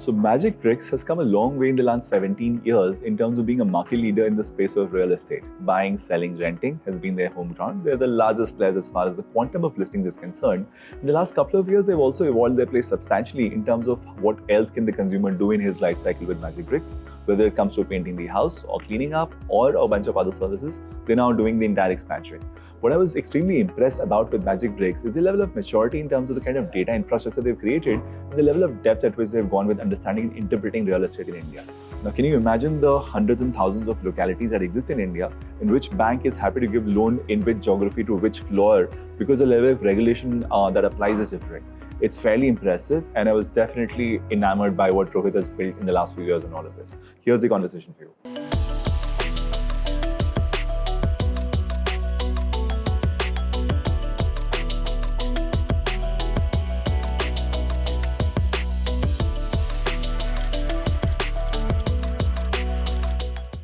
So Magicbricks has come a long way in the last 17 years in terms of being a market leader in the space of real estate. Buying, selling, renting has been their home ground. They're the largest players as far as the quantum of listings is concerned. In the last couple of years, they've also evolved their play substantially in terms of what else can the consumer do in his life cycle with Magicbricks. Whether it comes to painting the house or cleaning up or a bunch of other services, they're now doing the entire expansion. What I was extremely impressed about with Magicbricks is the level of maturity in terms of the kind of data infrastructure they've created and the level of depth at which they've gone with understanding and interpreting real estate in India. Now, can you imagine the hundreds and thousands of localities that exist in India in which bank is happy to give loan in which geography to which floor because the level of regulation that applies is different. It's fairly impressive, and I was definitely enamored by what Rohit has built in the last few years on all of this. Here's the conversation for you.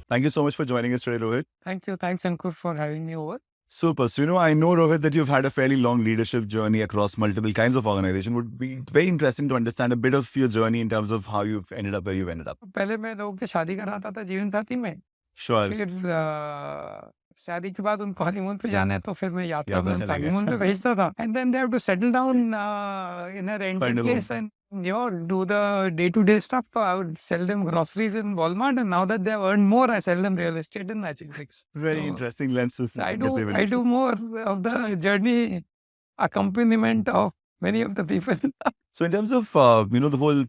Thank you so much for joining us today, Rohit. Thank you. Thanks, Ankur, for having me over. Super. So, I know, Rohit, that you've had a fairly long leadership journey across multiple kinds of organizations. Would be very interesting to understand a bit of your journey in terms of how you've ended up where you've ended up. पहले मैं लोगों की शादी कराता था जीवन साथी में. Sure. फिर शादी के बाद उनको हनीमून पे जाना है तो फिर मैं यात्रा में उनको हनीमून पे भेजता था. And then they have to settle down in a renting place and do the day-to-day stuff. So I would sell them groceries in Walmart, and now that they have earned more, I sell them real estate in Magicbricks. Very interesting lens of I do more of the journey accompaniment of many of the people. So in terms of the whole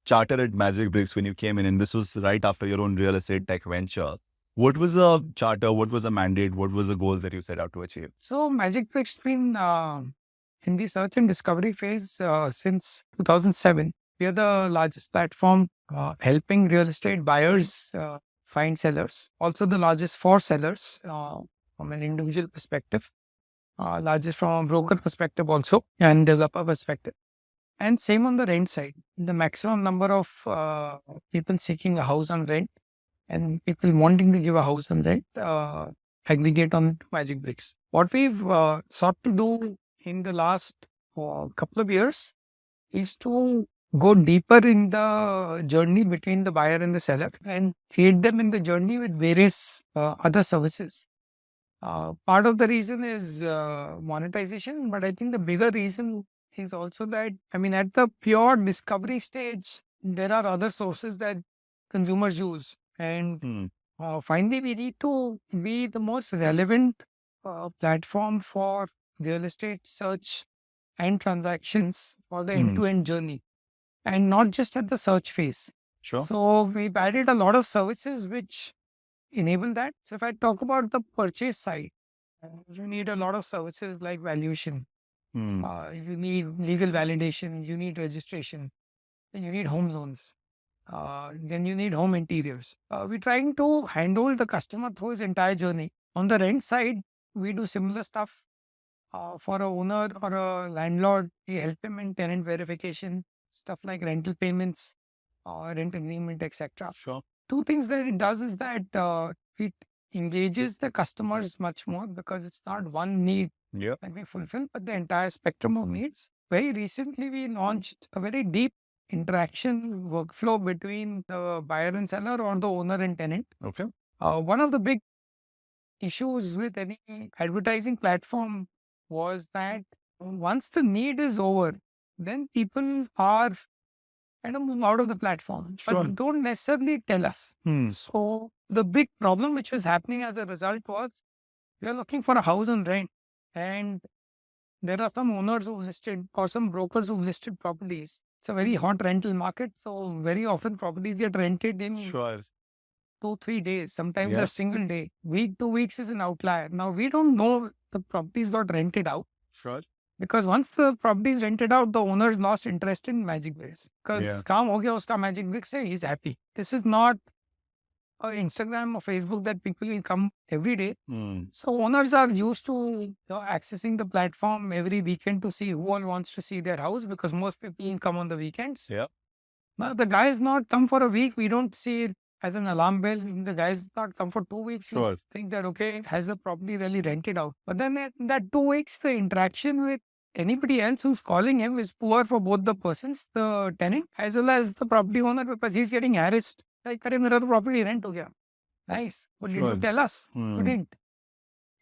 charter at Magicbricks when you came in, and this was right after your own real estate tech venture, what was the charter? What was the mandate? What was the goal that you set out to achieve? So Magicbricks has been in the search and discovery phase since 2007. We are the largest platform helping real estate buyers find sellers. Also the largest for sellers from an individual perspective. Largest from a broker perspective also and developer perspective. And same on the rent side. The maximum number of people seeking a house on rent and people wanting to give a house on rent aggregate on Magicbricks. What we've sought to do in the last couple of years is to go deeper in the journey between the buyer and the seller and aid them in the journey with various other services. Part of the reason is monetization, but I think the bigger reason is also that, at the pure discovery stage, there are other sources that consumers use. And finally, we need to be the most relevant platform for real estate search and transactions for the end-to-end journey, and not just at the search phase. Sure. So we've added a lot of services which enable that. So if I talk about the purchase side, you need a lot of services like valuation. You need legal validation, you need registration, you need home loans, then you need home interiors. We're trying to handle the customer through his entire journey. On the rent side, we do similar stuff. For a owner or a landlord, we help him in tenant verification, stuff like rental payments, rent agreement, etc. Sure. Two things that it does is that it engages the customers much more because it's not one need that we fulfill, but the entire spectrum of needs. Very recently, we launched a very deep interaction workflow between the buyer and seller or the owner and tenant. Okay. One of the big issues with any advertising platform was that once the need is over, then people are kind of move out of the platform, but don't necessarily tell us. So the big problem which was happening as a result was we are looking for a house on rent, and there are some owners who listed or some brokers who listed properties. It's a very hot rental market, so very often properties get rented in 2-3 days, sometimes a single day. Week, 2 weeks is an outlier. Now we don't know the properties got rented out. Sure. Because once the property is rented out, the owner is lost interest in Magicbricks. Because काम हो गया उसका Magicbricks से, he's happy. This is not Instagram or Facebook that people will come every day. So owners are used to accessing the platform every weekend to see who all wants to see their house, because most people come on the weekends. Now the guy is not come for a week. We don't see it as an alarm bell. The guy's not come for 2 weeks. We think that, okay, has the property really rented out? But then in that 2 weeks, the interaction with anybody else who's calling him is poor for both the persons, the tenant as well as the property owner, because he's getting harassed. Like, "Arey, mera to property rent ho gaya." Nice. But did you tell us? You didn't.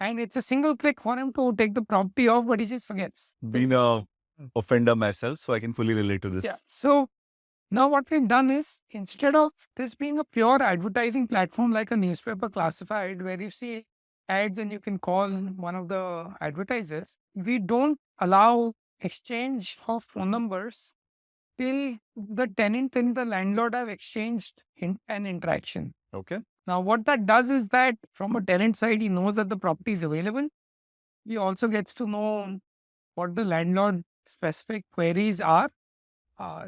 And it's a single click for him to take the property off, but he just forgets. Being a offender myself, so I can fully relate to this. Yeah. So now what we've done is, instead of this being a pure advertising platform like a newspaper classified where you see ads and you can call one of the advertisers, we don't allow exchange of phone numbers till the tenant and the landlord have exchanged an interaction. Okay. Now, what that does is that from a tenant side, he knows that the property is available. He also gets to know what the landlord specific queries are.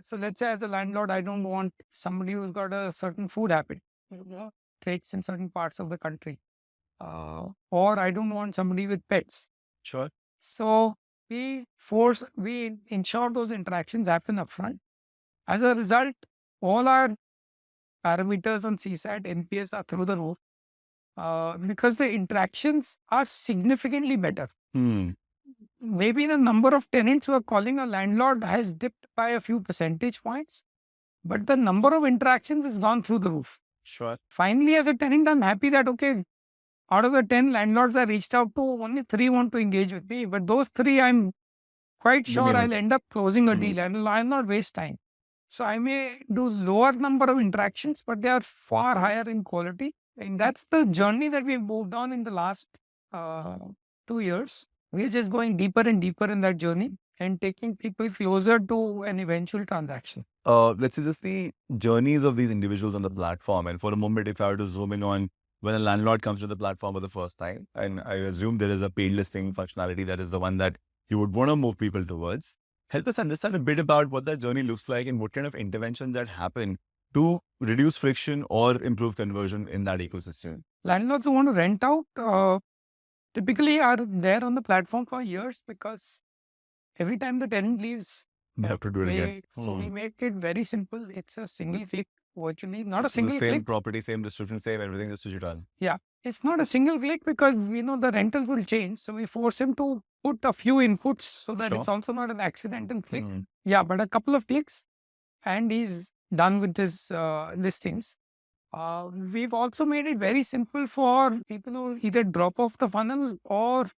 So let's say as a landlord, I don't want somebody who's got a certain food habit, traits in certain parts of the country. Or I don't want somebody with pets. Sure. So we ensure those interactions happen upfront. As a result, all our parameters on CSAT, NPS are through the roof because the interactions are significantly better. Maybe the number of tenants who are calling a landlord has dipped by a few percentage points, but the number of interactions has gone through the roof. Sure. Finally, as a tenant, I'm happy that, okay, out of the 10 landlords I reached out to, only 3 want to engage with me. But those 3, I'm quite sure I'll end up closing a deal and I'll not waste time. So I may do lower number of interactions, but they are far higher in quality. And that's the journey that we've moved on in the last 2 years. We're just going deeper and deeper in that journey and taking people closer to an eventual transaction. Let's say just the journeys of these individuals on the platform. And for a moment, if I were to zoom in on when a landlord comes to the platform for the first time, and I assume there is a paid listing functionality that is the one that you would want to move people towards. Help us understand a bit about what that journey looks like and what kind of interventions that happen to reduce friction or improve conversion in that ecosystem. Landlords who want to rent out typically are there on the platform for years because every time the tenant leaves, they have to do it again. So we make it very simple. It's a single click virtually, not It's a single the same click. property, same description, same everything, just digital. Yeah, it's not a single click because we know the rentals will change. So we force him to put a few inputs so that it's also not an accidental click. Yeah, but a couple of clicks and he's done with his listings. We've also made it very simple for people who either drop off the funnel or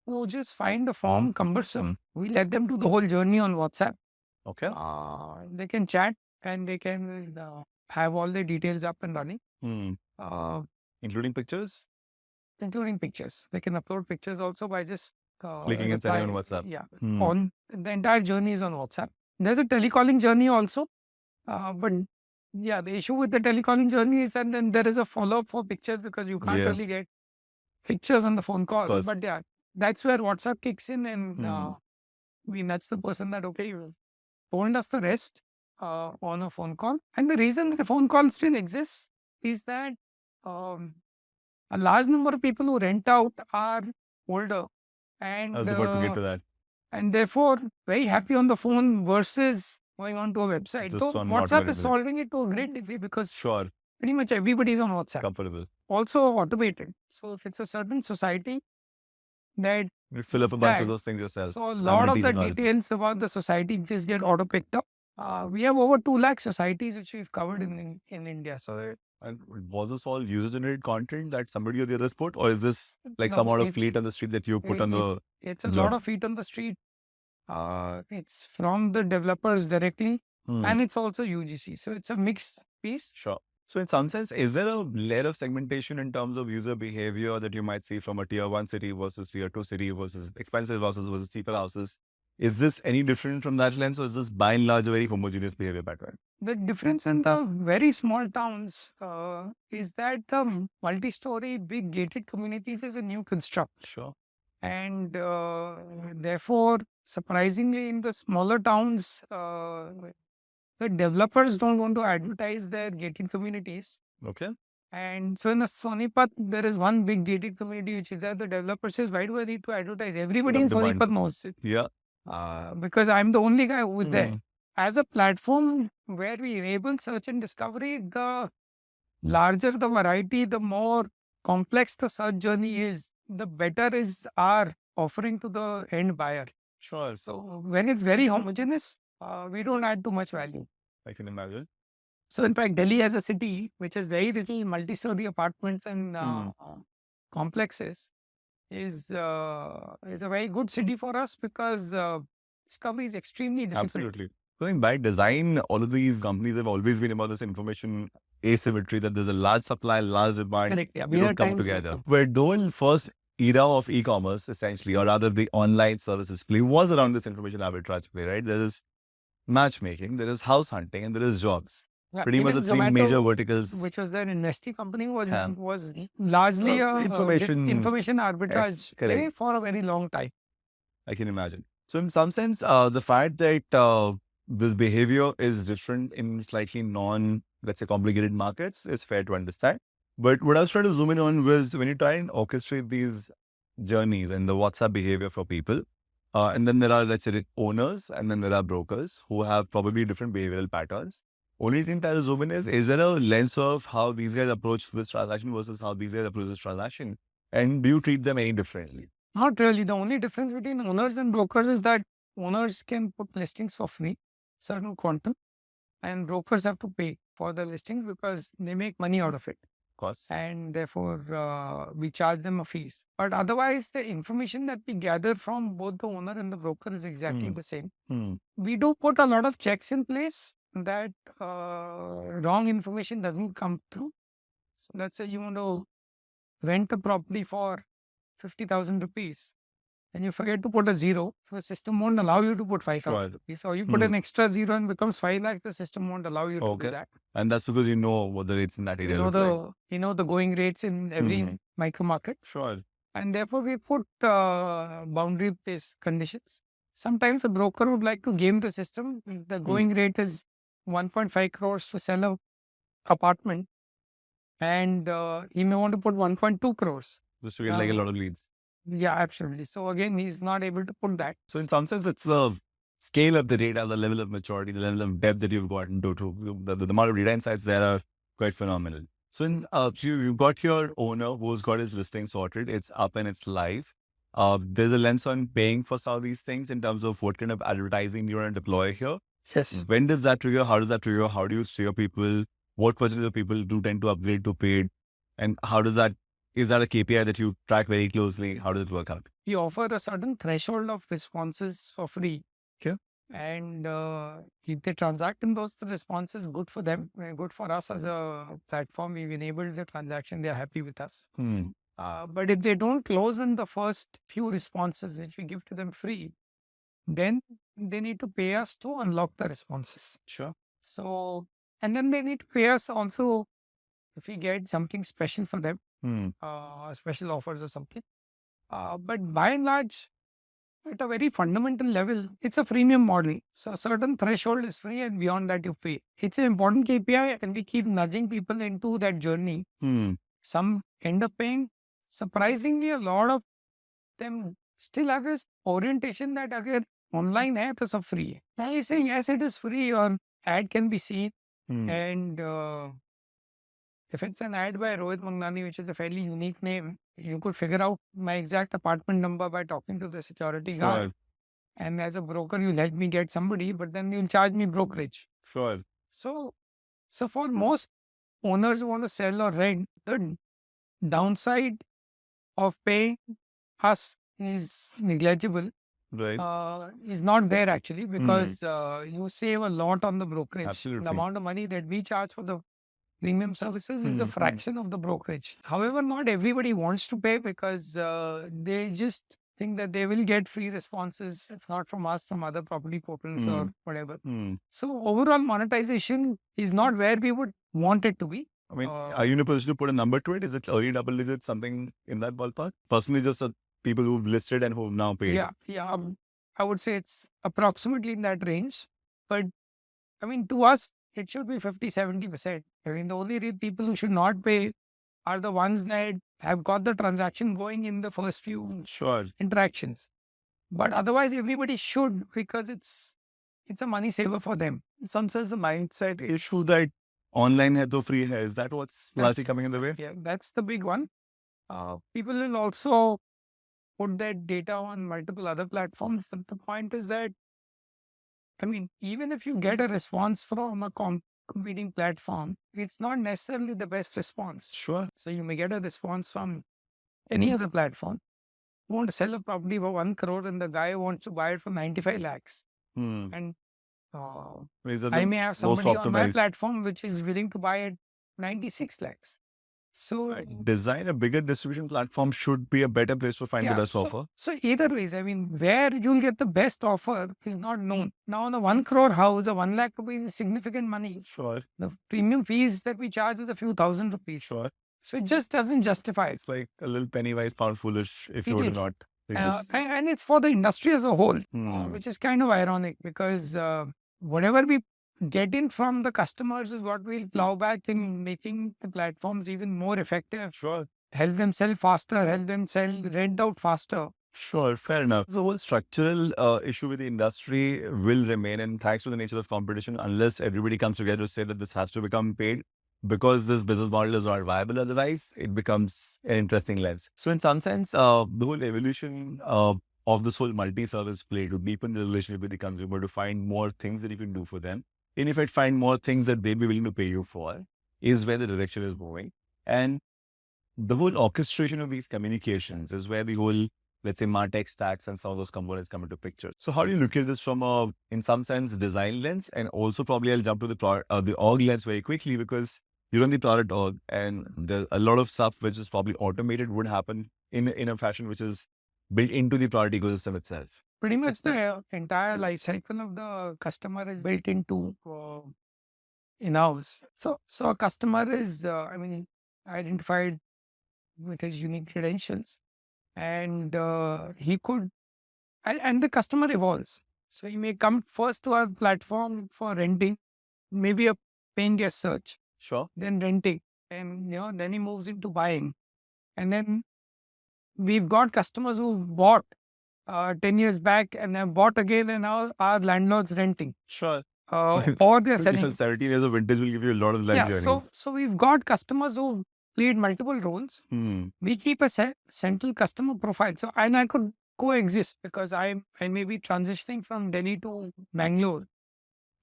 who just find the form cumbersome. We let them do the whole journey on WhatsApp. Okay. They can chat and they can have all the details up and running. Including pictures? Including pictures. They can upload pictures also by just clicking and sending on WhatsApp. Yeah. On the entire journey is on WhatsApp. There's a telecalling journey also. But yeah, the issue with the telecalling journey is that then there is a follow-up for pictures because you can't really get pictures on the phone call. But yeah, that's where WhatsApp kicks in and we nudge the person that, okay, you told us the rest on a phone call. And the reason the phone call still exists is that a large number of people who rent out are older. And I was about to get to that. And therefore, very happy on the phone versus going on to a website. Just So on WhatsApp is solving it to a great degree because pretty much everybody is on WhatsApp. Comfortable. Also automated. So if it's a certain society that you fill up a bunch of those things yourself. So a lot of the details about the society just get auto picked up. We have over 2 lakh societies which we've covered in India. So and was this all user-generated content that somebody on the other put, or is this like some amount of fleet on the street that you put on the? It's a lot of feet on the street. It's from the developers directly, and it's also UGC. So it's a mixed piece. Sure. So in some sense, is there a layer of segmentation in terms of user behavior that you might see from a tier 1 city versus tier 2 city versus expensive houses versus cheaper houses? Is this any different from that lens, or is this by and large a very homogeneous behavior pattern? The difference in the very small towns is that the multi-story big gated communities is a new construct. Sure. And therefore, surprisingly, in the smaller towns, the developers don't want to advertise their gated communities. Okay. And so in the Sonipat, there is one big gated community which is there. The developer says, why do I need to advertise? Everybody in Sonipat knows it. Yeah. Because I'm the only guy who is there. As a platform where we enable search and discovery, the larger the variety, the more complex the search journey is, the better is our offering to the end buyer. Sure. So when it's very homogeneous, we don't add too much value. I can imagine. So in fact, Delhi as a city, which has very little multi-story apartments and complexes, is a very good city for us because discovery is extremely difficult. Absolutely. So I think by design, all of these companies have always been about this information asymmetry, that there's a large supply, large demand. Correct. Yeah, They don't come together. Where Dole first era of e-commerce, essentially, or rather the online services play, was around this information arbitrage play, right? There is matchmaking, there is house hunting, and there is jobs. Yeah, Pretty much the even three Zomato, major verticals. which was their investing company, was Yeah. was largely a information arbitrage play correct. for a very long time. I can imagine. So in some sense, the fact that this behavior is different in slightly let's say, complicated markets is fair to understand. But what I was trying to zoom in on was when you try and orchestrate these journeys and the WhatsApp behavior for people, and then there are, let's say, owners, and then there are brokers who have probably different behavioral patterns. Only thing that I zoom in is there a lens of how these guys approach this transaction versus how these guys approach this transaction? And do you treat them any differently? Not really. The only difference between owners and brokers is that owners can put listings for free, certain quantum, and brokers have to pay for the listings because they make money out of it. Of course. And therefore, we charge them a fees. But otherwise, the information that we gather from both the owner and the broker is exactly the same. We do put a lot of checks in place that wrong information doesn't come through. So let's say you want to rent a property for 50,000 rupees and you forget to put a zero, the system won't allow you to put 5,000 rupees. So you put an extra zero and becomes 5 lakh, the system won't allow you to do that. And that's because you know what the rates in that area look like. You know the going rates in every micro market. Sure. And therefore we put boundary-based conditions. Sometimes the broker would like to game the system. The going rate is 1.5 crores to sell a apartment, and he may want to put 1.2 crores. Just to get like a lot of leads. Yeah, absolutely. So again, he's not able to put that. So in some sense, it's the scale of the data, the level of maturity, the level of depth that you've gotten to the amount of data insights there are quite phenomenal. So you've got your owner who's got his listing sorted. It's up and it's live. There's a lens on paying for some of these things in terms of what kind of advertising you're going to deploy here. Yes. When does that trigger? How does that trigger? How do you steer people? What percentage of people do tend to upgrade to paid? And how does that, is that a KPI that you track very closely? How does it work out? We offer a certain threshold of responses for free. Okay. And if they transact in those responses, good for them, good for us as a platform. We've enabled the transaction, they're happy with us. But if they don't close in the first few responses, which we give to them free, then they need to pay us to unlock the responses. Sure. So, and then they need to pay us also if we get something special for them, special offers or something. But by and large, at a very fundamental level, it's a freemium model. So a certain threshold is free and beyond that you pay. It's an important KPI and we keep nudging people into that journey. Some end up paying. Surprisingly, a lot of them still have this orientation that again, online hai to sab free hai. Now you say yes, it is free, or ad can be seen. And if it's an ad by Rohit Manghnani, which is a fairly unique name, you could figure out my exact apartment number by talking to the security guard. And as a broker, you'll help me get somebody, but then you'll charge me brokerage. Sure. So for most owners who want to sell or rent, the downside of paying us is negligible. Right. Is not there actually, because you save a lot on the brokerage. Absolutely. The amount of money that we charge for the premium services is a fraction of the brokerage. However, not everybody wants to pay because they just think that they will get free responses, if not from us, from other property portals or whatever. So overall monetization is not where we would want it to be. I mean, are you in a position to put a number to it? Is it early double digits, something in that ballpark? Personally, just people who've listed and who've now paid. Yeah. I would say it's approximately in that range. But I mean, to us, it should be 50-70%. I mean, the only people who should not pay are the ones that have got the transaction going in the first few interactions. But otherwise, everybody should, because it's a money saver for them. In some sense, the mindset issue that online hai to free hai, is that what's largely coming in the way? Yeah, that's the big one. People will also put that data on multiple other platforms. But the point is that, I mean, even if you get a response from a competing platform, it's not necessarily the best response. Sure. So you may get a response from any other platform. You want to sell a property for 1 crore and the guy wants to buy it for 95 lakhs. And These are I the may have most somebody on my optimized. platform which is willing to buy at 96 lakhs. So Design a bigger distribution platform should be a better place to find the best offer. So either ways, I mean, where you'll get the best offer is not known. Now, on a 1 crore house, a 1 lakh rupees is significant money. Sure. The premium fees that we charge is a few thousand rupees. Sure. So it just doesn't justify it. It's like a little penny wise, pound foolish if It you were to is. not take this. And it's for the industry as a whole, Hmm. which is kind of ironic because whatever we get in from the customers is what we'll plow back in making the platforms even more effective. Sure. Help them sell faster, help them sell rent out faster. Sure, fair enough. The whole structural issue with the industry will remain, and thanks to the nature of competition, unless everybody comes together to say that this has to become paid, because this business model is not viable, otherwise it becomes an interesting lens. So in some sense, the whole evolution of this whole multi-service play to deepen the relationship with the consumer, to find more things that you can do for them, in effect, find more things that they'll be willing to pay you for, is where the direction is moving. And the whole orchestration of these communications is where the whole, let's say, MarTech stacks and some of those components come into picture. So how do you look at this from a, in some sense, design lens? And also probably I'll jump to the org lens very quickly, because you're on the product org and there's a lot of stuff which is probably automated would happen in a fashion which is built into the product ecosystem itself. Pretty much the entire life cycle of the customer is built into in-house. So a customer is, identified with his unique credentials, and he could, and the customer evolves. So he may come first to our platform for renting, maybe a paying guest search, Sure. then renting, and then he moves into buying, and then we've got customers who bought 10 years back and have bought again, and now our landlords renting. Sure. Or they're selling. 17 years of vintage will give you a lot of life journeys. So we've got customers who played multiple roles. We keep a central customer profile. So and I could coexist because I may be transitioning from Delhi to Bangalore,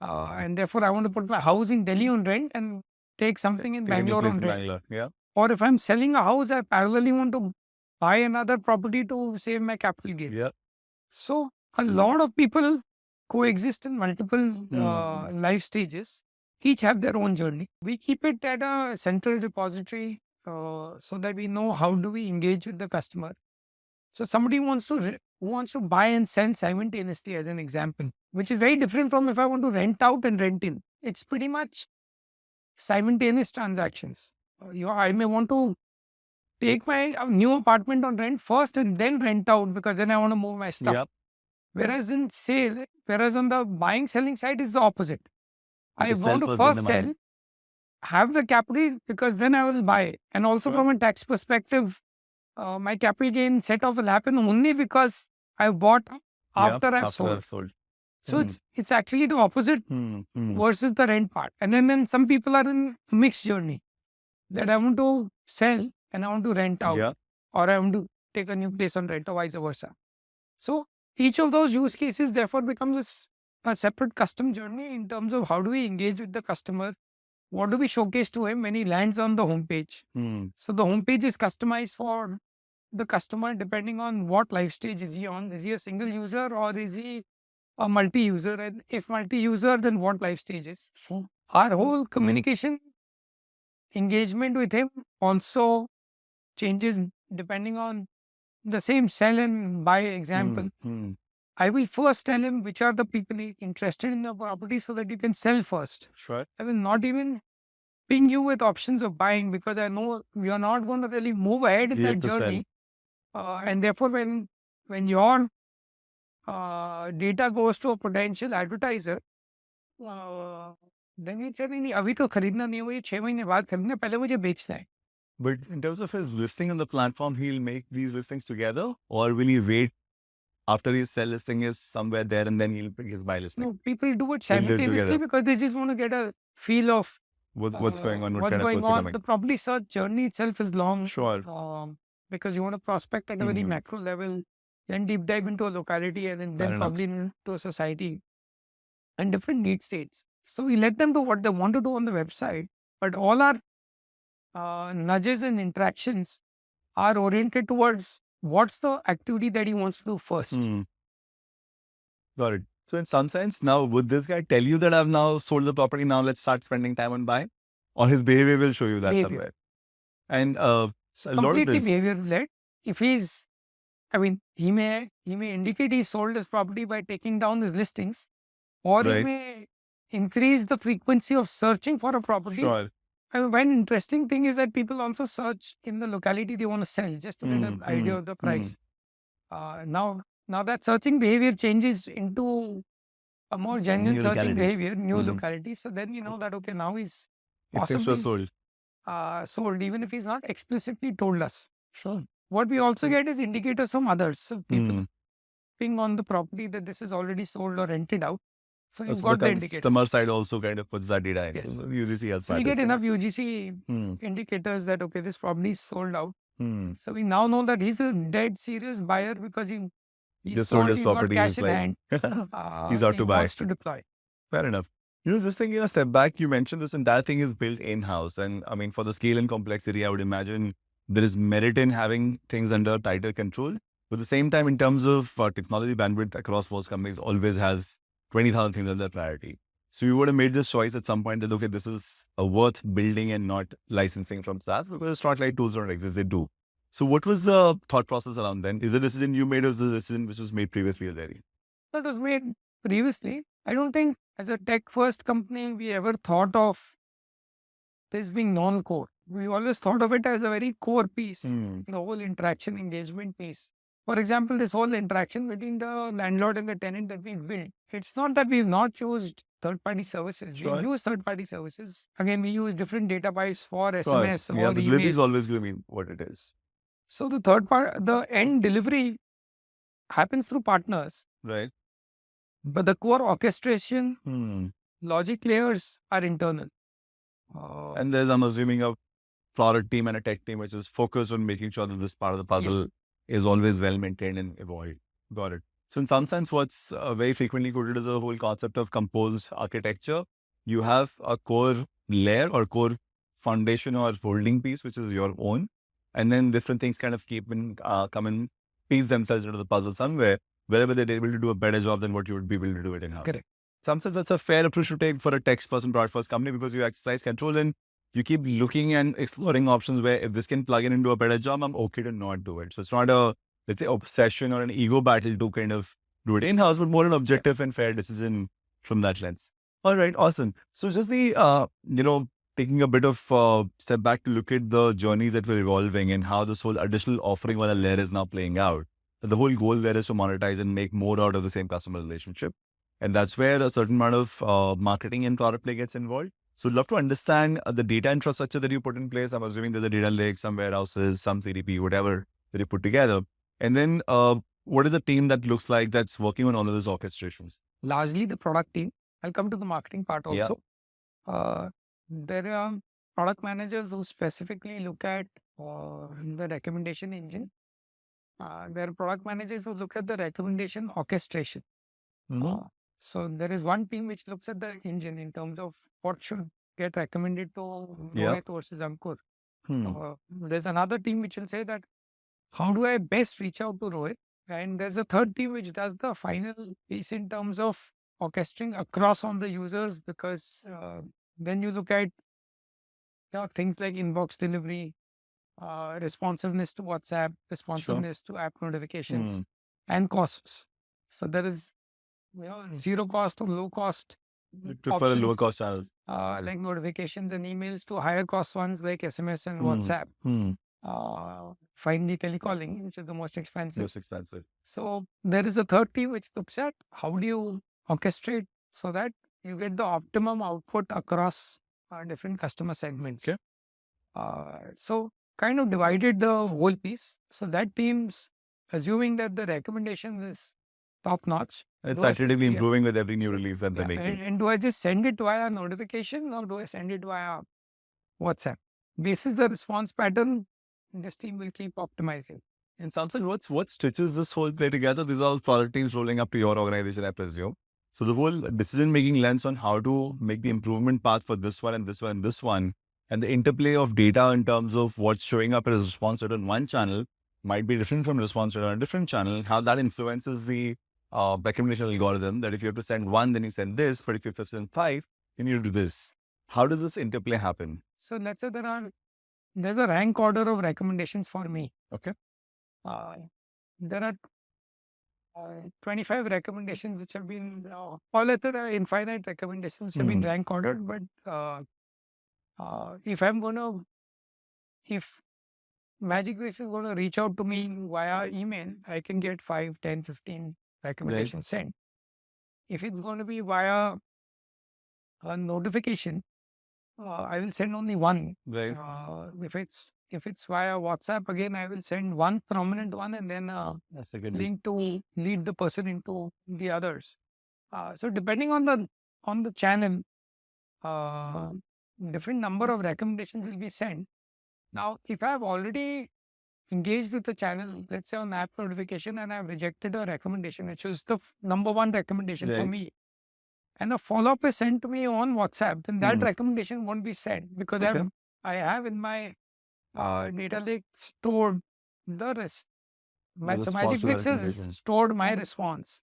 and therefore I want to put my house in Delhi on rent and take something in Bangalore on rent. Yeah. Or if I'm selling a house, I parallelly want to buy another property to save my capital gains. Yeah. So a lot of people coexist in multiple life stages. Each have their own journey. We keep it at a central repository so that we know how do we engage with the customer. So somebody who wants to buy and sell simultaneously, as an example, which is very different from if I want to rent out and rent in. It's pretty much simultaneous transactions. I may want to take my new apartment on rent first and then rent out because then I want to move my stuff. Yep. Whereas on the buying selling side is the opposite. I want to first sell, have the capital because then I will buy. And also from a tax perspective, my capital gain set off will happen only because I bought after I've sold. So it's actually the opposite versus the rent part. And then some people are in a mixed journey that I want to sell and I want to rent out, or I want to take a new place on rent, or vice versa. So each of those use cases therefore becomes a separate custom journey in terms of how do we engage with the customer, what do we showcase to him when he lands on the homepage. So the homepage is customized for the customer depending on what life stage is he on. Is he a single user or is he a multi-user? And if multi-user, then what life stage is. So our whole communication engagement with him also changes depending on the same sell and buy example. I will first tell him which are the people interested in the property so that you can sell first. Sure. I will not even ping you with options of buying because I know we are not going to really move ahead in that journey. And therefore, when your data goes to a potential advertiser, then it's नहीं अभी तो खरीदना नहीं है, ये 6 महीने बाद खरीदना, पहले मुझे बेचना है. But in terms of his listing on the platform, he'll make these listings together, or will he wait after his sell listing is somewhere there and then he'll pick his buy listing? No, people do it simultaneously because they just want to get a feel of what's going on, what's going on. The property search journey itself is long. Sure. because you want to prospect at a very macro level, then deep dive into a locality, and then, Fair enough. probably into a society and different need states. So we let them do what they want to do on the website, but all our nudges and interactions are oriented towards what's the activity that he wants to do first. Got it. So in some sense, now would this guy tell you that I've now sold the property, now let's start spending time on buying? Or his behavior will show you that Behavior. somewhere? And a lot of Completely this, behavior led. If he's, I mean, he may indicate he sold his property by taking down his listings, or he Right. may increase the frequency of searching for a property. sure. I mean, one interesting thing is that people also search in the locality they want to sell, just to get an idea of the price. Now that searching behavior changes into a more genuine New searching localities. behavior, new localities. So then you know that, okay, now he's It's extra possibly sold. sold, even if he's not explicitly told us. Sure. What we also get is indicators from others. So people ping on the property that this is already sold or rented out. So you've So got the the indicator. customer side also kind of puts that data in. Yes. So UGC helps So we matters. get enough UGC indicators that, okay, this property is sold out. Hmm. So we now know that he's a dead serious buyer because he Just sold his he's got property, cash he's in like- hand. He's out he to buy. wants to deploy. Fair enough. Just taking a step back, you mentioned this entire thing is built in-house. And I mean, for the scale and complexity, I would imagine there is merit in having things under tighter control. But at the same time, in terms of technology bandwidth across most companies, always has 20,000 things on their priority. So you would have made this choice at some point that, okay, this is worth building and not licensing from SaaS, because it's not like tools don't exist, they do. So what was the thought process around then? Is it a decision you made, or is it a decision which was made previously already? That was made previously. I don't think as a tech-first company, we ever thought of this being non-core. We always thought of it as a very core piece, the whole interaction engagement piece. For example, this whole interaction between the landlord and the tenant that we built, it's not that we've not used third-party services. Sure. We use third-party services. Again, we use different data pipes for Sure. SMS Yeah, or the delivery email. is always going to be what it is. So the the end delivery happens through partners, Right. but the core orchestration, logic layers are internal. And there's, I'm assuming, a product team and a tech team which is focused on making sure that this part of the puzzle is always well maintained and evolved. Got it. So in some sense, what's very frequently quoted is a whole concept of composed architecture. You have a core layer or core foundation or holding piece, which is your own. And then different things kind of come and piece themselves into the puzzle somewhere, wherever they're able to do a better job than what you would be able to do it in-house. Correct. Some sense that's a fair approach to take for a tech person, product first company, because you exercise control and you keep looking and exploring options where if this can plug in into a better job, I'm okay to not do it. So it's not a, let's say, obsession or an ego battle to kind of do it in-house, but more an objective and fair decision from that lens. All right, awesome. So just the, taking a bit of step back to look at the journeys that we're evolving and how this whole additional offering on a layer is now playing out. The whole goal there is to monetize and make more out of the same customer relationship. And that's where a certain amount of marketing and product play gets involved. So I'd love to understand the data infrastructure that you put in place. I'm assuming there's a data lake, some warehouses, some CDP, whatever that you put together. And then what is a team that looks like that's working on all of those orchestrations? Largely the product team. I'll come to the marketing part also. There are product managers who specifically look at the recommendation engine. There are product managers who look at the recommendation orchestration. So there is one team which looks at the engine in terms of what should get recommended to Rohit versus Ankur. There's another team which will say that how do I best reach out to Rohit? And there's a third team which does the final piece in terms of orchestrating across on the users, because then you look at things like inbox delivery, responsiveness to WhatsApp, responsiveness to app notifications, and costs. So there is zero cost or low cost Prefer options, lower cost channels. like notifications and emails, to higher cost ones like SMS and WhatsApp. Finally, telecalling, which is the most expensive. Most expensive. So there is a third team which looks at how do you orchestrate so that you get the optimum output across different customer segments. Okay. So kind of divided the whole piece. So that team's assuming that the recommendation is top notch. It's iteratively improving with every new release that they're making. And do I just send it via notification or do I send it via WhatsApp? Basis the response pattern, this team will keep optimizing. In some sense, what stitches this whole play together? These are all product teams rolling up to your organization, I presume. So the whole decision-making lens on how to make the improvement path for this one and this one and this one, and the interplay of data in terms of what's showing up as a response rate on one channel might be different from response rate on a different channel, how that influences the recommendation algorithm, that if you have to send one, then you send this, but if you have to send five, then you do this. How does this interplay happen? So let's say there's a rank order of recommendations for me. Okay. There are 25 recommendations which have been, or let's say there are infinite recommendations which have been rank ordered. But if Magicbricks is going to reach out to me via email, I can get 5, 10, 15 recommendations sent. If it's going to be via a notification, I will send only one. Right. If it's via WhatsApp, again, I will send one prominent one and then link to lead the person into the others. So depending on the channel, different number of recommendations will be sent. Now, if I have already engaged with the channel, let's say on app notification, and I've rejected a recommendation, which is the number one recommendation for me, and a follow-up is sent to me on WhatsApp, then that recommendation won't be sent, because I have in my data lake stored the rest. So Magicbricks has stored my response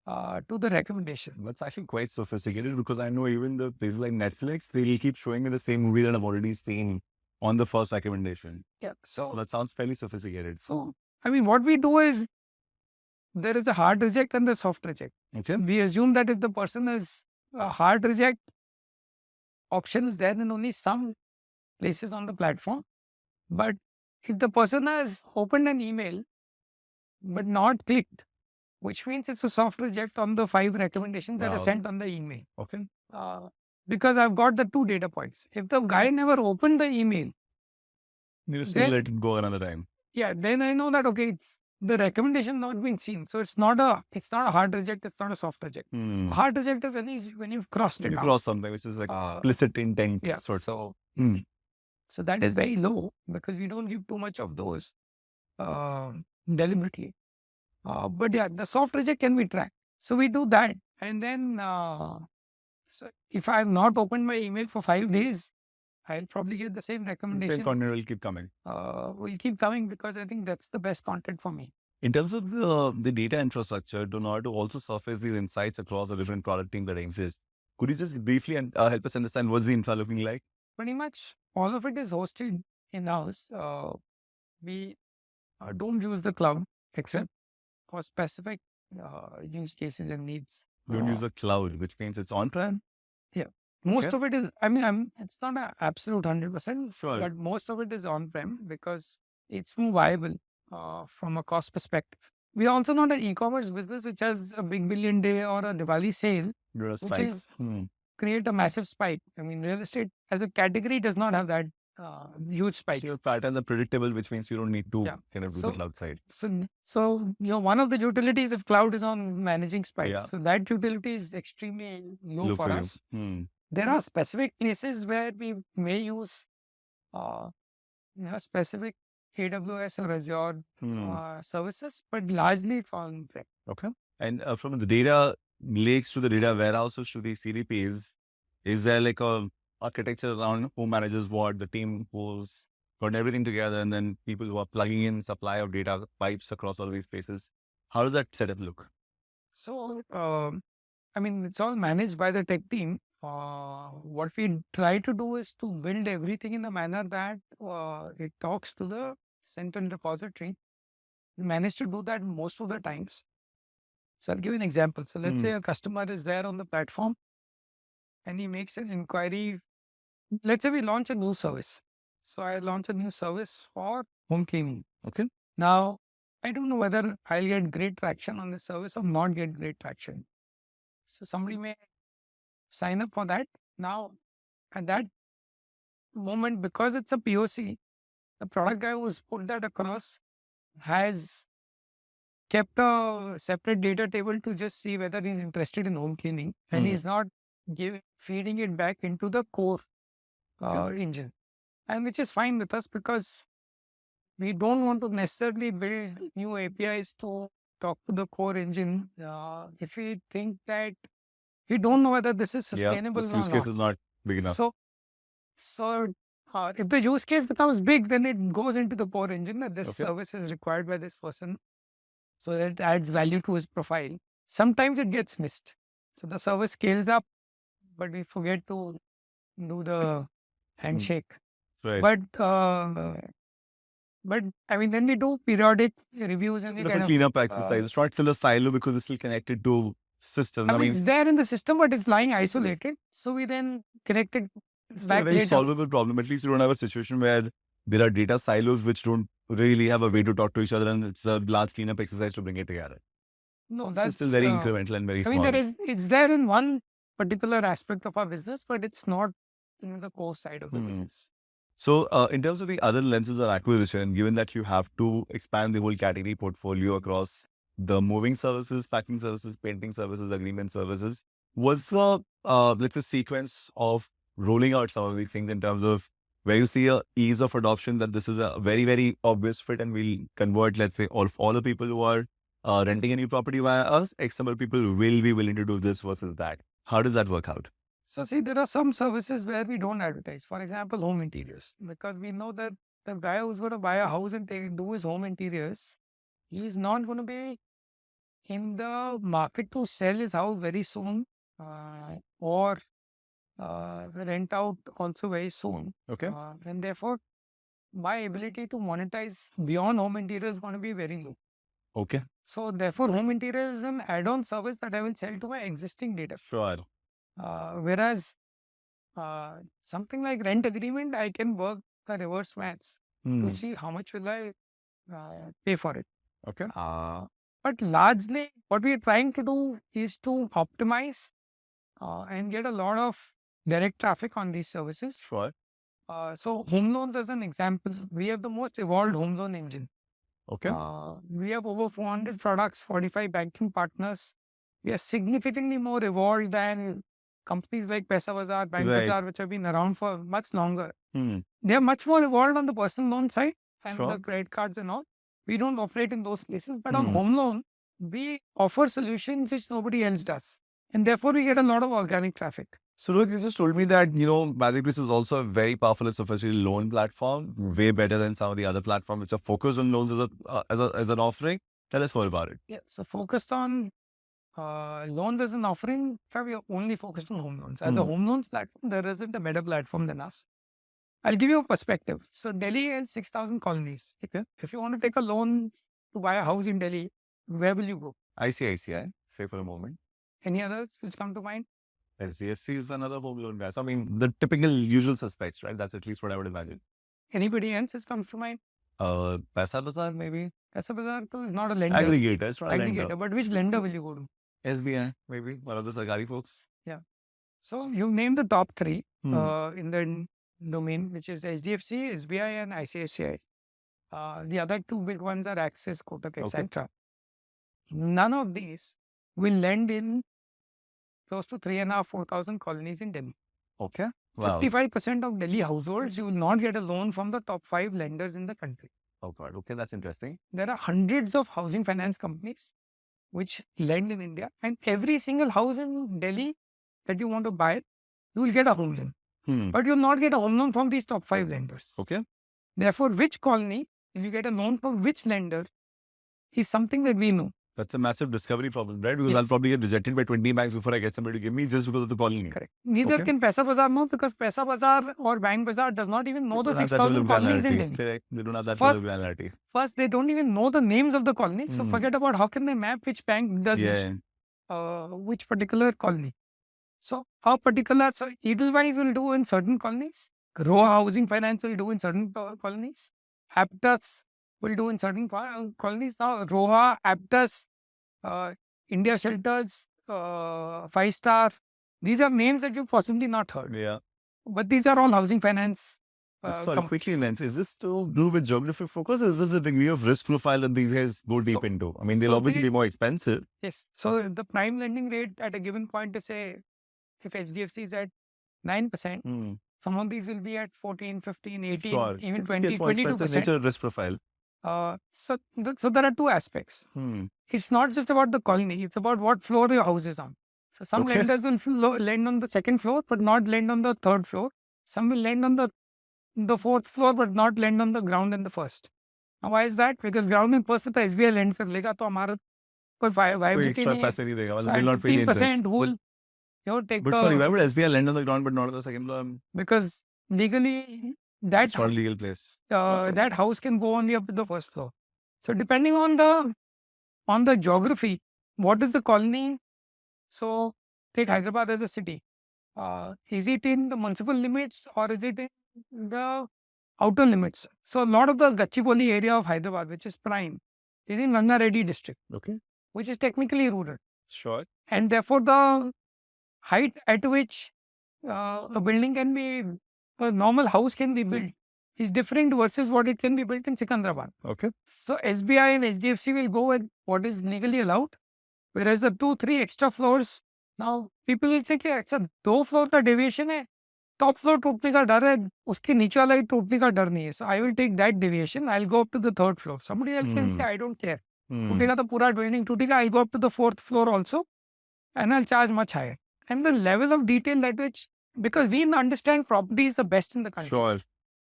to the recommendation. That's actually quite sophisticated, because I know even the places like Netflix, they'll keep showing me the same movie that I've already seen on the first recommendation. Yeah. So that sounds fairly sophisticated. So, I mean, what we do is, there is a hard reject and the soft reject. Okay. We assume that if the person is a hard reject option is there in only some places on the platform. But if the person has opened an email but not clicked, which means it's a soft reject on the 5 recommendations that are sent on the email. Okay. Because I've got the 2 data points. If the guy never opened the email, you still let it go another time. Yeah, then I know that it's the recommendation not been seen. So it's not a hard reject, it's not a soft reject. Hard reject is when you've crossed it. You cross something which is explicit intent. Yeah. So that is very low, because we don't give too much of those deliberately. But yeah, the soft reject can be tracked. So we do that. And then so if I have not opened my email for 5 days, I'll probably get the same recommendation. Same content will keep coming. Will keep coming, because I think that's the best content for me. In terms of the data infrastructure, in order to also surface these insights across the different product teams that exist, could you just briefly help us understand what's the infra looking like? Pretty much all of it is hosted in-house. We don't use the cloud except for specific use cases and needs. You don't use the cloud, which means it's on-prem? Yeah. Most of it is, it's not an absolute 100%, Sure. but most of it is on-prem, because it's more viable from a cost perspective. We are also not an e-commerce business which has a big billion day or a Diwali sale, which is create a massive spike. Real estate as a category does not have that huge spike. So your patterns are predictable, which means you don't need to kind of do the cloud side. So one of the utilities of cloud is on managing spikes. So that utility is extremely low for us. There are specific places where we may use specific AWS or Azure services, but largely it's on-prem. Okay. And from the data lakes to the data warehouses to the CDPs, is there like a architecture around who manages what, the team who's got everything together, and then people who are plugging in supply of data pipes across all these spaces? How does that setup look? So, it's all managed by the tech team. What we try to do is to build everything in a manner that it talks to the central repository. We manage to do that most of the times. So I'll give you an example. So let's say a customer is there on the platform and he makes an inquiry. Let's say we launch a new service. So I launch a new service for home cleaning. Okay. Now, I don't know whether I'll get great traction on this service or not get great traction. So somebody may sign up for that. Now, at that moment, because it's a POC, the product guy who's put that across has kept a separate data table to just see whether he's interested in home cleaning, and he's not feeding it back into the core engine, and which is fine with us, because we don't want to necessarily build new APIs to talk to the core engine. If we think that we don't know whether this is Yeah, sustainable this or use case not. is not big enough. So, if the use case becomes big, then it goes into the core engine that this Okay. service is required by this person. So that it adds value to his profile. Sometimes it gets missed. So the service scales up, but we forget to do the handshake. Right. But I mean, then we do periodic reviews and we Different kind cleanup of exercise. It's not still a silo because it's still connected to system. I mean, it's there in the system, but it's lying isolated. So we then connect it it's back a very later. solvable problem. At least you don't have a situation where there are data silos which don't really have a way to talk to each other, and it's a large cleanup exercise to bring it together. No, It's that's still very incremental and very I small. mean, it's there in one particular aspect of our business, but it's not in the core side of the business. So, in terms of the other lenses of acquisition, given that you have to expand the whole category portfolio across the moving services, packing services, painting services, agreement services, was the let's say sequence of rolling out some of these things in terms of where you see a ease of adoption that this is a very, very obvious fit and we'll convert, let's say, all the people who are renting a new property via us, X number of people will be willing to do this versus that. How does that work out? So see, there are some services where we don't advertise. For example, home interiors, because we know that the guy who's going to buy a house and do his home interiors, he is not going to be in the market to sell his house very soon, or rent out also very soon. Okay. And therefore, my ability to monetize beyond home interior is going to be very low. Okay. So therefore, home interior is an add-on service that I will sell to my existing data. Sure. Whereas something like rent agreement, I can work the reverse maths to see how much will I pay for it. Okay. But largely, what we are trying to do is to optimize and get a lot of direct traffic on these services. Sure. So home loans as an example, we have the most evolved home loan engine. Okay. We have over 400 products, 45 banking partners. We are significantly more evolved than companies like Paisabazaar, Bank Bazaar, which have been around for much longer. They are much more evolved on the personal loan side and the credit cards and all. We don't operate in those places, but on home loan, we offer solutions which nobody else does. And therefore, we get a lot of organic traffic. So, Rohit, you just told me that, Magicbricks is also a very powerful and sophisticated loan platform, way better than some of the other platforms which are focused on loans as an offering. Tell us more about it. Yeah, so focused on loans as an offering, we are only focused on home loans. As a home loans platform, there isn't a better platform than us. I'll give you a perspective. So Delhi has 6,000 colonies. Okay. If you want to take a loan to buy a house in Delhi, where will you go? ICICI, say for a moment. Any others which come to mind? SDFC is another home loan guy. So, I mean, the typical usual suspects, right? That's at least what I would imagine. Anybody else has come to mind? Paisabazaar, maybe? Paisabazaar is not a lender. Aggregator, it's not a lender. But which lender will you go to? SBI, maybe. One of the Sarkari folks. Yeah. So you named the top three in the domain, which is HDFC, SBI, and ICICI. The other two big ones are Axis, Kotak, etc. None of these will lend in close to 3,500, 4,000 colonies in Delhi. Okay. Wow. 55% of Delhi households, you will not get a loan from the top 5 lenders in the country. Oh God. Okay, that's interesting. There are hundreds of housing finance companies which lend in India, and every single house in Delhi that you want to buy, you will get a home loan. But you will not get a home loan from these top 5 lenders. Okay. Therefore, which colony, if you get a loan from which lender, is something that we know. That's a massive discovery problem, right? Because I'll probably get rejected by 20 banks before I get somebody to give me just because of the colony. Correct. Neither can Paisabazaar know, because Paisabazaar or Bank Bazaar does not even know the 6,000 colonies in Delhi. Correct. They don't have that level of granularity. First, they don't even know the names of the colonies. So forget about how can they map which bank does which particular colony. So how particular, so Edelweiss will do in certain colonies. Roha Housing Finance will do in certain colonies. Aptus will do in certain colonies. Now Roha, Aptus, India Shelters, 5-Star, these are names that you've possibly not heard. Yeah. But these are all housing finance. Sorry, quickly, Lance, is this to do with geographic focus, or is this a degree of risk profile that these guys go deep into? I mean, they'll obviously be more expensive. Yes. So the prime lending rate at a given point, to say, if HDFC is at 9%, some of these will be at 14, 15, 18, even 20, 22%. Nature risk profile. So there are two aspects. It's not just about the colony, it's about what floor your house is on. So some Okay. lenders will lend on the second floor, but not lend on the third floor. Some will lend on the fourth floor, but not lend on the ground and the first. Now, why is that? Because ground and first, if SBI lend कर लेगा तो हमारा कोई कोई viability extra नहीं है. पैसे नहीं देगा, So मतलब will at not pay the interest. 15% will take But sorry, why would SBI lend on the ground but not on the second floor? because legally that It's not a legal place. that house can go only up to the first floor. So depending on the geography, what is the colony? So take Hyderabad as a city. Is it in the municipal limits or is it in the outer limits? So a lot of the Gachibowli area of Hyderabad, which is prime, is in Ganga Reddy district, Okay. which is technically rural. Sure. And therefore the height at which a building can be, a normal house can be built is different versus what it can be built in Secunderabad. Okay. So SBI and HDFC will go with what is legally allowed, whereas the 2-3 extra floors, now people will say कि अच्छा 2 floor का deviation है, top floor टूटने का डर है, उसके नीचे वाला ही टूटने का डर नहीं है. So I will take that deviation, I'll go up to the 3rd floor. Somebody else will say I don't care. टूटेगा तो पूरा building टूटेगा, I'll go up to the 4th floor also and I'll charge much higher. And the level of detail that which, because we understand property is the best in the country. Sure.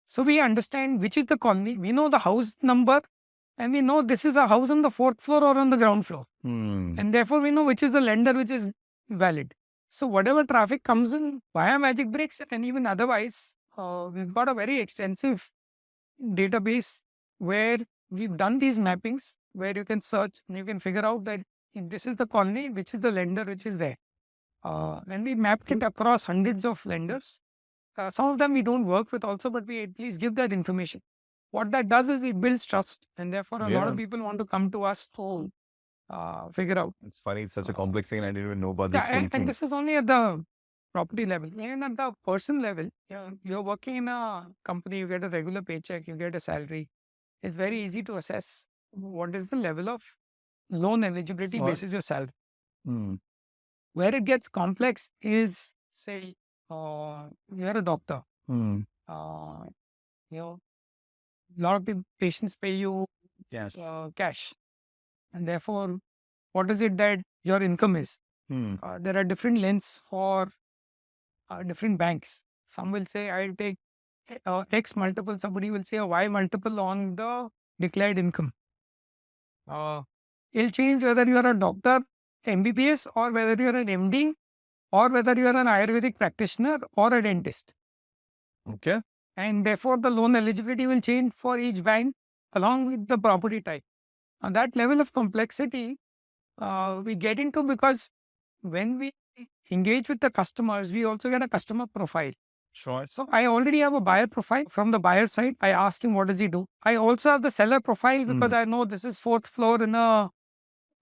So we understand which is the colony, we know the house number, and we know this is a house on the 4th floor or on the ground floor. And therefore we know which is the lender which is valid. So whatever traffic comes in via Magicbricks and even otherwise, we've got a very extensive database where we've done these mappings where you can search and you can figure out that this is the colony, which is the lender which is there. And we mapped it across hundreds of lenders. Some of them we don't work with also, but we at least give that information. What that does is it builds trust, and therefore a lot of people want to come to us to figure out. It's funny, it's such a complex thing and I didn't even know about this. And this is only at the property level. And at the person level, you're working in a company, you get a regular paycheck, you get a salary. It's very easy to assess what is the level of loan eligibility basis your salary. Where it gets complex is, say, you're a doctor. A lot of patients pay you cash. And therefore, what is it that your income is? There are different lengths for different banks. Some will say, I'll take X multiple. Somebody will say a Y multiple on the declared income. It'll change whether you are a doctor, MBBS, or whether you're an MD, or whether you are an Ayurvedic practitioner or a dentist. Okay. And therefore, the loan eligibility will change for each bank along with the property type. And that level of complexity we get into because when we engage with the customers, we also get a customer profile. Sure. So I already have a buyer profile. From the buyer side, I ask him what does he do. I also have the seller profile because I know this is 4th floor in a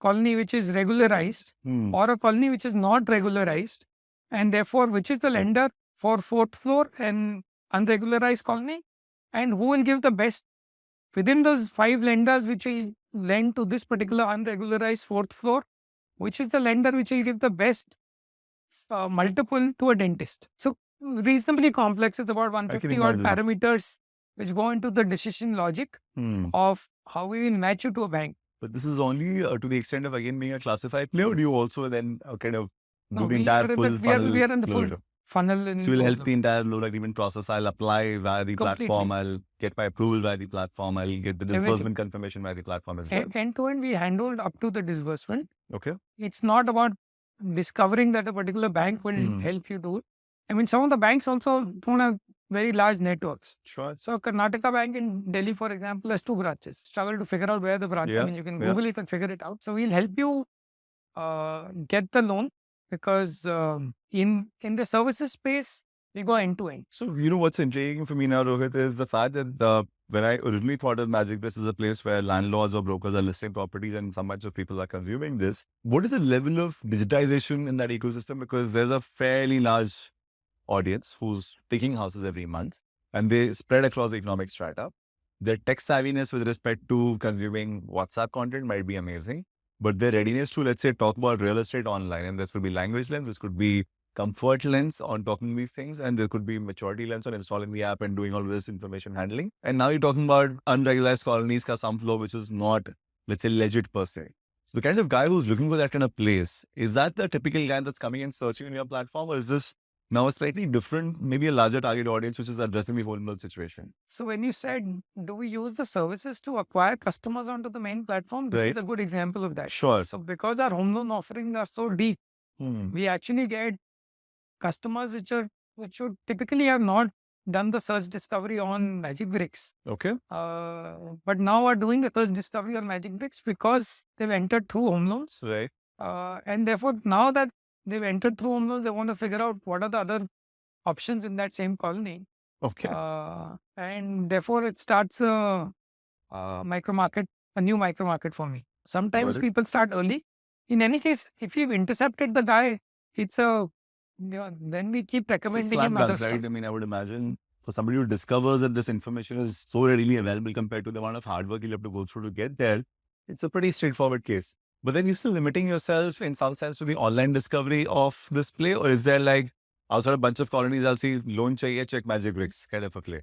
colony which is regularized or a colony which is not regularized, and therefore which is the lender for 4th floor and unregularized colony, and who will give the best within those 5 lenders which will lend to this particular unregularized 4th floor, which is the lender which will give the best multiple to a dentist. So reasonably complex. It's about 150 odd parameters which go into the decision logic of how we will match you to a bank. But this is only to the extent of again being a classified player, or do you also then kind of do the entire full funnel? We are in the full funnel. So you'll help the entire loan agreement process. I'll apply via the platform. I'll get my approval via the platform. I'll get the disbursement confirmation via the platform as well. End to end, we handled up to the disbursement. Okay. It's not about discovering that a particular bank will help you do it. I mean, some of the banks also don't have very large networks. Sure. So Karnataka Bank in Delhi, for example, has 2 branches. Struggle to figure out where the branch. I mean, you can Google it and figure it out. So we'll help you get the loan because in the services space, we go end to end. So you know what's intriguing for me now, Rohit, is the fact that when I originally thought of Magicbricks as a place where landlords or brokers are listing properties and some bunch of people are consuming this, what is the level of digitization in that ecosystem? Because there's a fairly large audience who's taking houses every month and they spread across the economic strata. Their tech savviness with respect to consuming WhatsApp content might be amazing, but their readiness to, let's say, talk about real estate online, and this could be language lens, this could be comfort lens on talking these things, and there could be maturity lens on installing the app and doing all this information handling. And now you're talking about unregularized colonies ka some flow, which is not, let's say, legit per se. So the kind of guy who's looking for that kind of place, is that the typical guy that's coming and searching on your platform, or is this now a slightly different, maybe a larger target audience, which is addressing the whole world situation? So when you said, do we use the services to acquire customers onto the main platform? This Right. is a good example of that. Sure. So because our home loan offerings are so deep, Hmm. we actually get customers which would typically have not done the search discovery on Magicbricks. Okay. But now are doing the search discovery on Magicbricks because they've entered through home loans. Right. And therefore, now that they've entered through home loans, they want to figure out what are the other options in that same colony. Okay. And therefore, it starts a micro market, a new micro market for me. Sometimes Got it. people start early. In any case, if you've intercepted the guy, it's a then we keep It's a recommending slam him other dunk, stuff. right? I mean, I would imagine for somebody who discovers that this information is so readily available compared to the amount of hard work you'll have to go through to get there, it's a pretty straightforward case. But then you're still limiting yourself in some sense to the online discovery of this play, or is there like outside a bunch of colonies, I'll see loan chahiye, check Magicbricks kind of a play?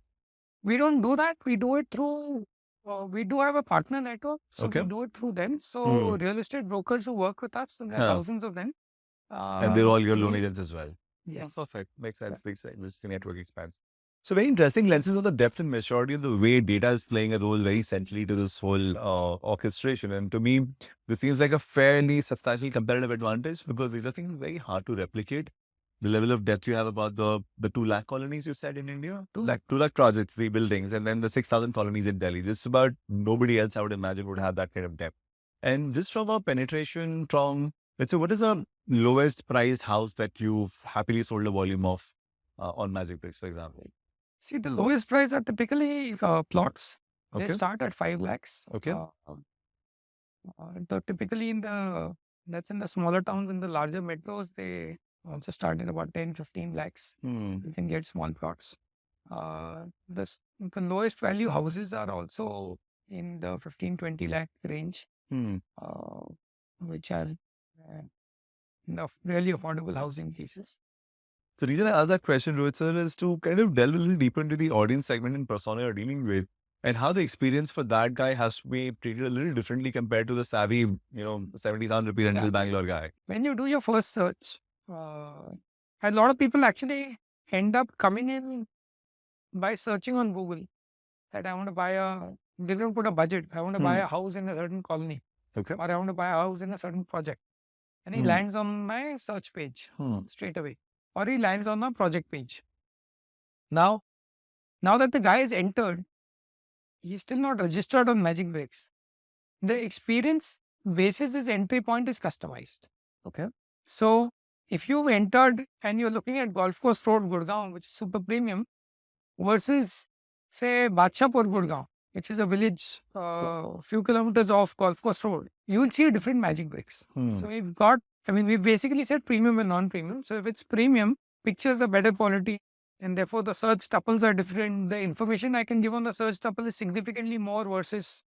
We don't do that. We do it through. We do have a partner network, so Okay. we do it through them. So real estate brokers who work with us, and there are Huh. thousands of them. And they're all your loan we- agents as well. Yes. Perfect. Makes sense. Makes sense. This network expands. So very interesting lenses on the depth and maturity of the way data is playing a role very centrally to this whole orchestration. And to me, this seems like a fairly substantial competitive advantage because these are things very hard to replicate. The level of depth you have about the 2 lakh colonies you said in India, 2 lakh projects, 3 buildings, and then the 6,000 colonies in Delhi. Just about nobody else I would imagine would have that kind of depth. And just from a penetration from, let's say, what is the lowest priced house that you've happily sold a volume of on Magicbricks, for example? See, the lowest price are typically plots. They Okay. start at 5 lakhs. Okay. Typically in the smaller towns, in the larger metros, they also start at about 10, 15 lakhs. You can get small plots. The lowest value houses are also in the 15, 20 lakh range, which are really affordable housing pieces. The reason I asked that question, Rohit sir, is to kind of delve a little deeper into the audience segment and persona you're dealing with, and how the experience for that guy has to be treated a little differently compared to the savvy, 70,000 rupee rental Bangalore guy. When you do your first search, a lot of people actually end up coming in by searching on Google that I want to buy they don't put a budget. I want to buy a house in a certain colony, Okay. or I want to buy a house in a certain project. And he lands on my search page straight away, or he lands on a project page. Now that the guy is entered, he's still not registered on Magicbricks. The experience basis his entry point is customized. Okay. So if you've entered and you're looking at Golf Course Road, Gurgaon, which is super premium, versus say Badshahpur, Gurgaon, which is a village few kilometers off Golf Course Road, you will see a different Magicbricks. So we basically said premium and non-premium. So if it's premium, pictures are better quality, and therefore the search tuples are different. The information I can give on the search tuple is significantly more versus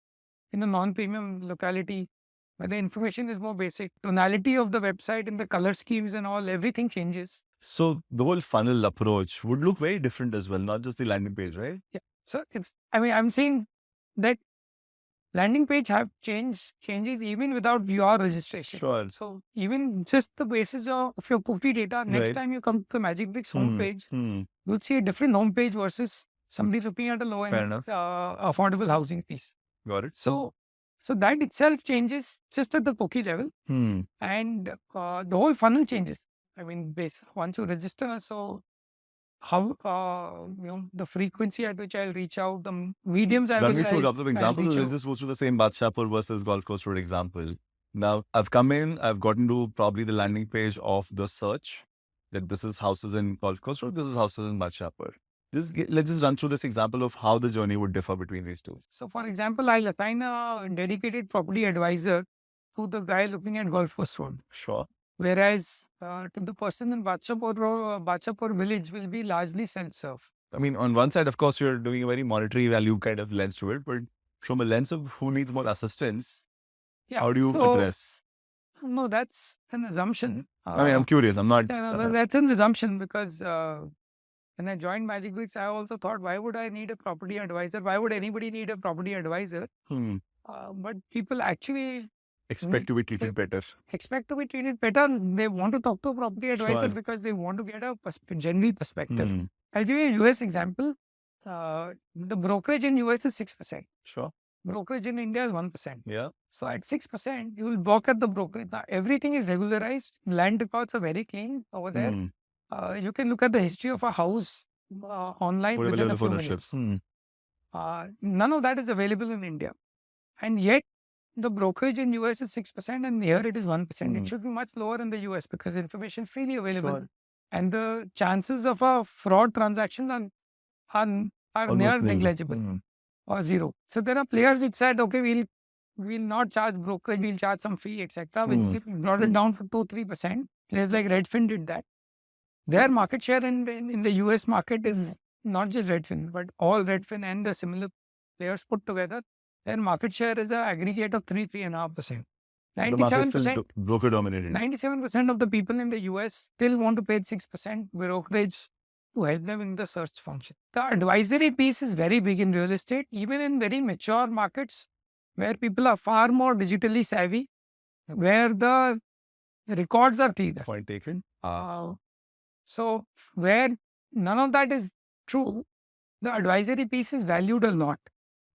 in a non-premium locality where the information is more basic. Tonality of the website and the color schemes and all, everything changes. So the whole funnel approach would look very different as well, not just the landing page, right? Yeah. So I'm saying that landing page have changes even without your registration. Sure. So even just the basis of your cookie data, next Right. time you come to Magicbricks homepage, you'll see a different homepage versus somebody looking at a low Fair end enough. affordable housing piece. Got it. So that itself changes just at the cookie level, and the whole funnel changes. Once you register, so how the frequency at which I'll reach out, the mediums I will. Run me through a couple of I'll examples. reach Let's out. just go through the same Badshahpur versus Golf Course Road example. Now, I've come in, I've gotten to probably the landing page of the search that this is houses in Golf Course Road, this is houses in Badshahpur. Let's just run through this example of how the journey would differ between these two. So, for example, I'll assign a dedicated property advisor to the guy looking at Golf Course Road. Sure. Whereas to the person in Badshahpur village will be largely self-serve. I mean, on one side, of course, you're doing a very monetary value kind of lens to it, but from a lens of who needs more assistance, how do you address? No, that's an assumption. I mean, I'm curious. I'm not. Yeah, no, that's an assumption because when I joined Magicbricks, I also thought, why would I need a property advisor? Why would anybody need a property advisor? But people actually Expect to be treated better. expect to be treated better. They want to talk to a property advisor Sure. because they want to get a genuine perspective. Hmm. I'll give you a US example. The brokerage in US is 6%. Sure. Brokerage in India is 1%. Yeah. So at 6%, you will balk at the brokerage. Now, everything is regularized. Land records are very clean over there. You can look at the history of a house online Whatever within level a of few ownership. minutes. None of that is available in India. And yet, the brokerage in US is 6% and here it is 1%. It should be much lower in the US because information is freely available. Sure. And the chances of a fraud transaction are Almost near nil. negligible or zero. So there are players which said, okay, we'll not charge brokerage, we'll charge some fee, etc. We brought it down to 2-3%. Players like Redfin did that. Their market share in the US market is not just Redfin, but all Redfin and the similar players put together. Their market share is an aggregate of 3.5%. 97%, broker dominated. 97% of the people in the US still want to pay 6% brokerage to help them in the search function. The advisory piece is very big in real estate, even in very mature markets where people are far more digitally savvy, where the records are clear. Point taken. So where none of that is true, the advisory piece is valued a lot.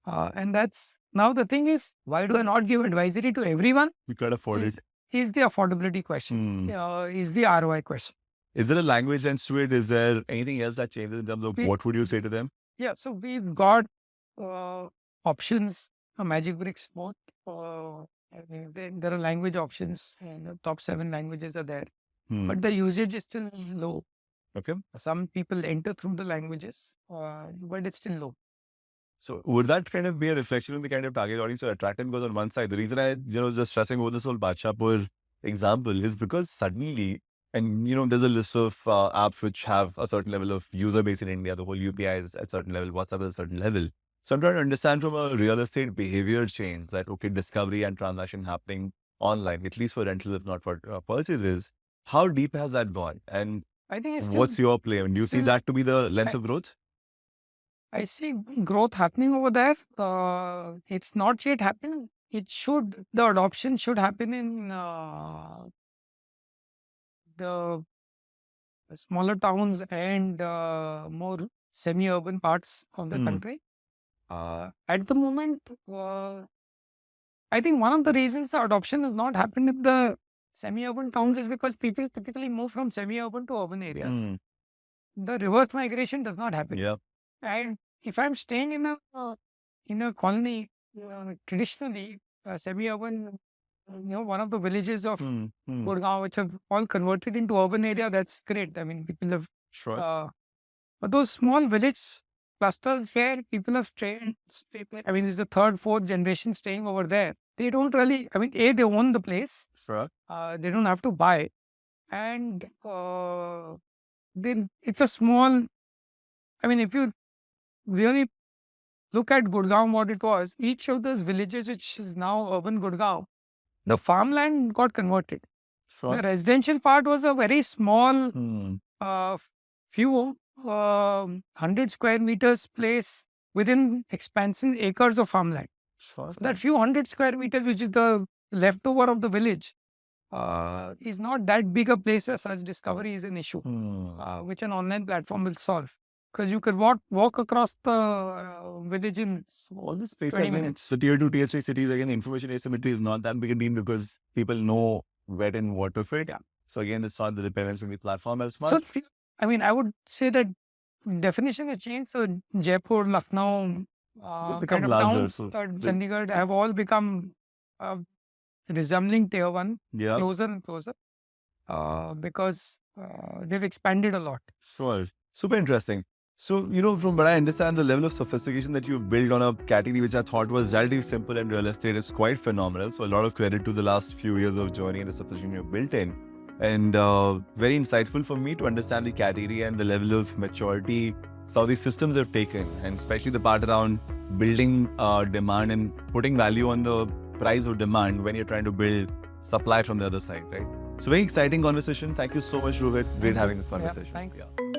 And that's now the thing is, why do I not give advisory to everyone? You can't afford it. Is the affordability question. Is the ROI question. Is there a language lens to it? Is there anything else that changes in terms of what would you say to them? Yeah, so we've got options, Magicbricks both. There are language options and the top 7 languages are there. But the usage is still low. Okay. Some people enter through the languages, but it's still low. So would that kind of be a reflection on the kind of target audience you're attracting? Because on one side, the reason I, just stressing over this whole Badshahpur example is because suddenly, and there's a list of apps which have a certain level of user base in India. The whole UPI is at a certain level, WhatsApp is a certain level. So I'm trying to understand from a real estate behavior change that, okay, discovery and transaction happening online, at least for rentals, if not for purchases, how deep has that gone? And I think it's what's your play? I mean, do you see that to be the lens of growth? I see growth happening over there. It's not yet happening. The adoption should happen in the smaller towns and more semi-urban parts of the country. At the moment, I think one of the reasons the adoption has not happened in the semi-urban towns is because people typically move from semi-urban to urban areas. The reverse migration does not happen. Yeah. And if I'm staying in a colony, traditionally semi-urban, one of the villages of Gurgaon, which have all converted into urban area, that's great. I mean, people have. Sure. But those small village clusters where people have stayed, I mean, this is the 3rd, 4th generation staying over there. They don't really, I mean, they own the place. Sure. They don't have to buy. And then it's a small, I mean, if you really look at Gurgaon, what it was, each of those villages, which is now urban Gurgaon, the farmland got converted. Sure. The residential part was a very small, few 100 square meters place within expansive acres of farmland. Sure. So that few 100 square meters, which is the leftover of the village, is not that big a place where such discovery is an issue, which an online platform will solve. Because you could walk across the village in all the space 20 minutes. So tier 2, tier 3 cities, again, information asymmetry is not that big a deal because people know where and what to fit. Yeah. So again, it's not the dependence on the platform as much. So, I mean, I would say that definition has changed. So Jaipur, Lucknow, become kind of larger, towns, so Chandigarh have all become resembling tier 1, yeah, closer and closer, because they've expanded a lot. Sure. Super interesting. So, from what I understand, the level of sophistication that you've built on a category, which I thought was relatively simple in real estate, is quite phenomenal. So a lot of credit to the last few years of journey and the sophistication you've built in. And very insightful for me to understand the category and the level of maturity some of these systems have taken, and especially the part around building demand and putting value on the price of demand when you're trying to build supply from the other side, right? So very exciting conversation. Thank you so much, Rohit. Great having this Yeah, conversation. thanks. Yeah.